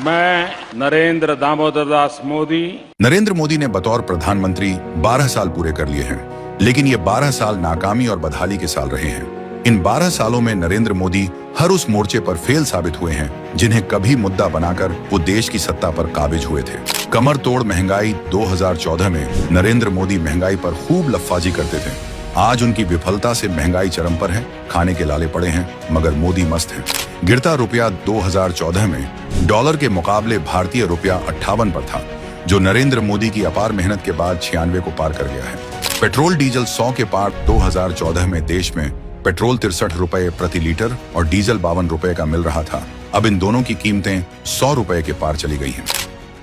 मैं नरेंद्र दामोदर दास मोदी नरेंद्र मोदी ने बतौर प्रधानमंत्री 12 साल पूरे कर लिए हैं, लेकिन ये 12 साल नाकामी और बदहाली के साल रहे हैं। इन 12 सालों में नरेंद्र मोदी हर उस मोर्चे पर फेल साबित हुए हैं जिन्हें कभी मुद्दा बनाकर वो देश की सत्ता पर काबिज हुए थे। कमर तोड़ महंगाई 2014 में नरेंद्र मोदी महंगाई पर खूब लफ्फाजी करते थे। आज उनकी विफलता से महंगाई चरम पर है, खाने के लाले पड़े हैं, मगर मोदी मस्त हैं। गिरता रुपया 2014 में डॉलर के मुकाबले भारतीय रुपया 58 पर था, जो नरेंद्र मोदी की अपार मेहनत के बाद 96 को पार कर गया है। पेट्रोल डीजल 100 के पार 2014 में देश में पेट्रोल 63 रुपए प्रति लीटर और डीजल 52 रुपए का मिल रहा था। अब इन दोनों की कीमतें 100 रुपए के पार चली गई हैं।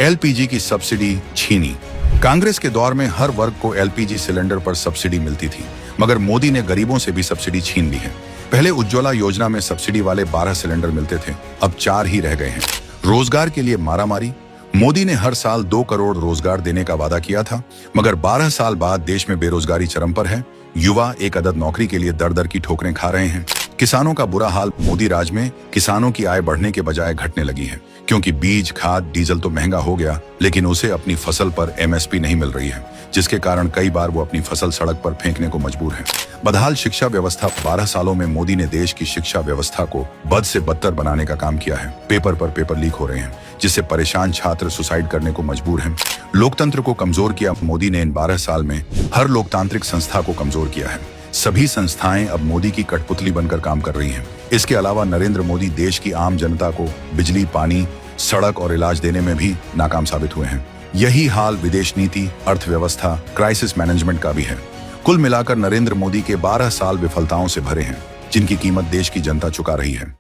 एलपीजी की सब्सिडी छीनी। कांग्रेस के दौर में हर वर्ग को एलपीजी सिलेंडर पर सब्सिडी मिलती थी, मगर मोदी ने गरीबों से भी सब्सिडी छीन ली है। पहले उज्ज्वला योजना में सब्सिडी वाले 12 सिलेंडर मिलते थे, अब 4 ही रह गए हैं। रोजगार के लिए मारामारी। मोदी ने हर साल 2 करोड़ रोजगार देने का वादा किया था, मगर 12 साल बाद देश में बेरोजगारी चरम पर है। युवा एक अदद नौकरी के लिए दर दर की ठोकरें खा रहे हैं। किसानों का बुरा हाल। मोदी राज में किसानों की आय बढ़ने के बजाय घटने लगी है, क्योंकि बीज, खाद, डीजल तो महंगा हो गया, लेकिन उसे अपनी फसल पर एमएसपी नहीं मिल रही है, जिसके कारण कई बार वो अपनी फसल सड़क पर फेंकने को मजबूर है। बदहाल शिक्षा व्यवस्था। 12 सालों में मोदी ने देश की शिक्षा व्यवस्था को बद से बदतर बनाने का काम किया है। पेपर पर पेपर लीक हो रहे हैं, जिससे परेशान छात्र सुसाइड करने को मजबूर हैं। लोकतंत्र को कमजोर किया। मोदी ने इन 12 साल में हर लोकतांत्रिक संस्था को कमजोर किया है। सभी संस्थाएं अब मोदी की कठपुतली बनकर काम कर रही हैं। इसके अलावा नरेंद्र मोदी देश की आम जनता को बिजली, पानी, सड़क और इलाज देने में भी नाकाम साबित हुए हैं। यही हाल विदेश नीति, अर्थव्यवस्था, क्राइसिस मैनेजमेंट का भी है। कुल मिलाकर नरेंद्र मोदी के 12 साल विफलताओं से भरे हैं, जिनकी कीमत देश की जनता चुका रही है।